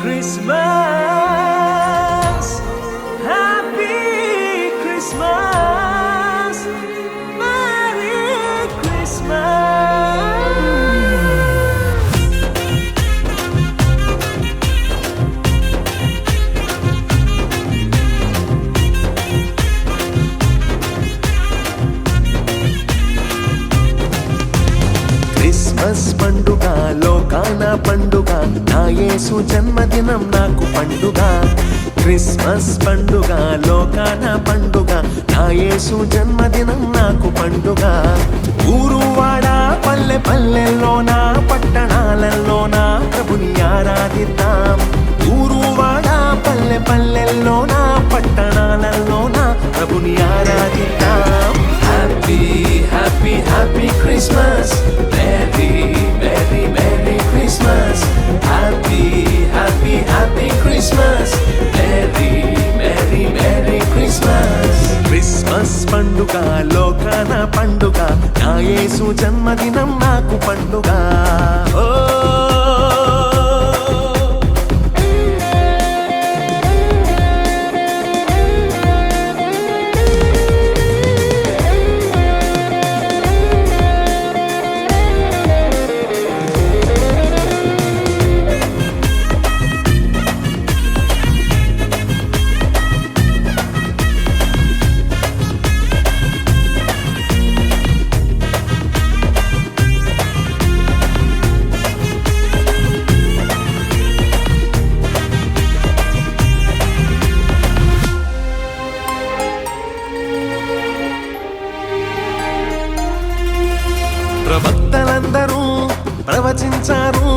Christmas, Happy Christmas, Merry Christmas. Christmas పండుగ లోకాన పండుగ, నా యేసు జన్మదినం నాకు పండుగ. క్రిస్మస్ పండుగ లోకాన పండుగ, నా యేసు జన్మదినం నాకు పండుగ. ఊరు వాడ పల్లె పల్లెల్లోన పట్టణాలలోన ప్రభుని ఆరాధిద్దాం. ఊరు వాడ పల్లె పల్లెల్లోన పట్టణాలలోన ప్రభుని ఆరాధిద్దాం. Happy happy happy Christmas, merry merry merry Christmas. Happy happy happy Christmas, merry merry merry Christmas. Christmas పండుగ లోకాన పండుగ, నా యేసు జన్మదినం నాకు పండుగ. ఓ ప్రవక్తలందరూ ప్రవచించారు,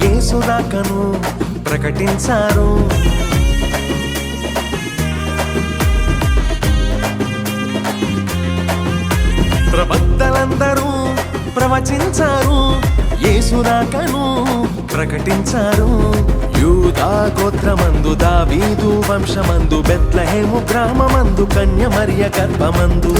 యేసురాకను ప్రకటించారు. ప్రవక్తలందరూ ప్రవచించారు, యేసురాకను ప్రకటించారు. యూదా గోత్రమందు దావీదు వంశమందు బెత్లెహేము గ్రామమందు కన్య మరియ గర్భమందు.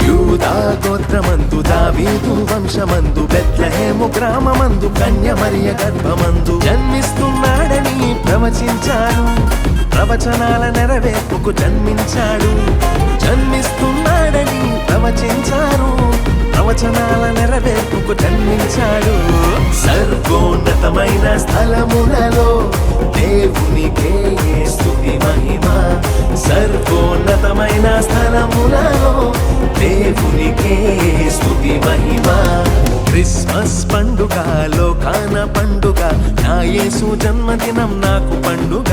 యూదా గోత్రమందు దావీదు వంశమందు బెత్లెహేము గ్రామమందు కన్య మరియ గర్భమందు జన్మిస్తున్నాడని ప్రవచించారు. ప్రవచనాల నెరవేర్పుకు జన్మించాడు. జన్మిస్తున్నాడని ప్రవచించారు. ప్రవచనాల నెరవేర్పుకు జన్మించాడు. సర్వోన్నతమైన స్థలములలో దేవునికే స్తుతి మహిమ. సర్వోన్నతమైన స్థలములలో దేవునికే స్తుతి మహిమ. క్రిస్మస్ పండుగ లోకాన పండుగ, నా యేసు జన్మదినం నాకు పండుగ.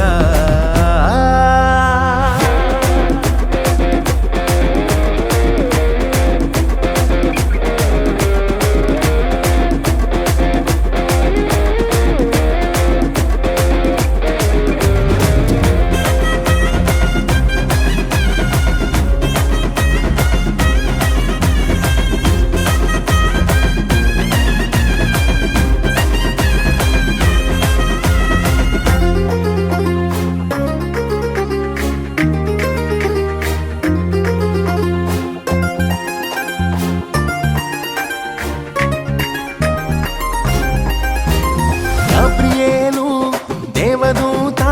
గాబ్రియేలు దేవదూత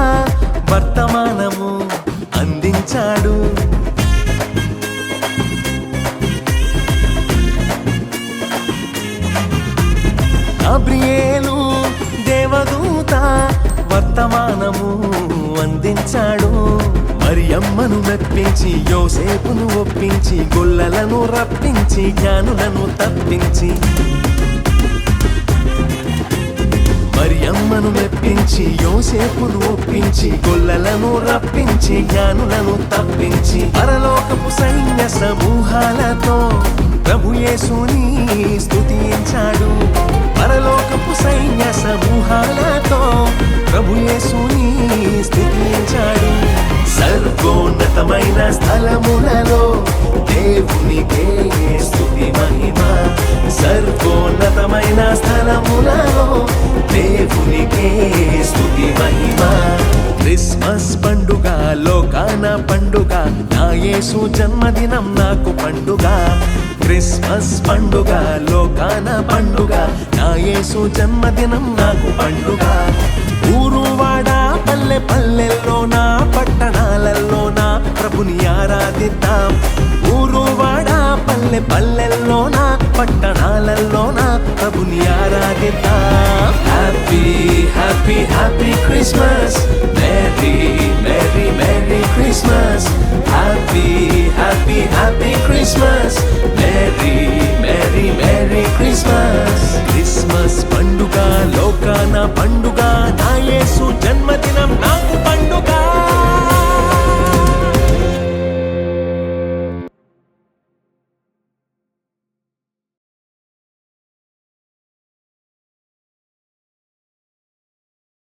వర్తమానము అందించాడు. గాబ్రియేలు దేవదూత వర్తమానము అందించాడు. మరియమ్మను మెప్పించి యోసేపును ఒప్పించి గొల్లలను రప్పించి జ్ఞానులను తప్పించి. మరియమ్మను మెప్పించి యోసేపును ఒప్పించి గొల్లలను రప్పించి జ్ఞానులను తప్పించి పరలోకపు సైన్య సమూహాలతో ప్రభు యేసుని స్తుతించాడు. పరలోకపు సైన్య సమూహాలతో ప్రభు యేసుని స్తుతించాడు. సర్వోన్నతమైన స్థలములలో దేవునికే స్తుతి మహిమ. సర్వోన్నతమైన స్థలములలో దేవునికే స్తుతి మహిమ. క్రిస్మస్ పండుగ లోకాన పండుగ, నా యేసు జన్మదినం నాకు పండుగ. క్రిస్మస్ పండుగ లోకాన పండుగ, నా యేసు జన్మదినం నాకు పండుగ. ఊరువాడ పల్లె పల్లెల్లోన పట్టణాలల్లోన ప్రభుని ఆరాధిద్దాం. ఊరువాడ పల్లె పల్లెల్లోన పట్టణాలల్లోన ప్రభుని ఆరాధిద్దాం. Happy happy happy Christmas, merry merry merry Christmas. Happy happy happy Christmas, merry merry merry Christmas. Christmas పండుగ లోకాన పండుగ,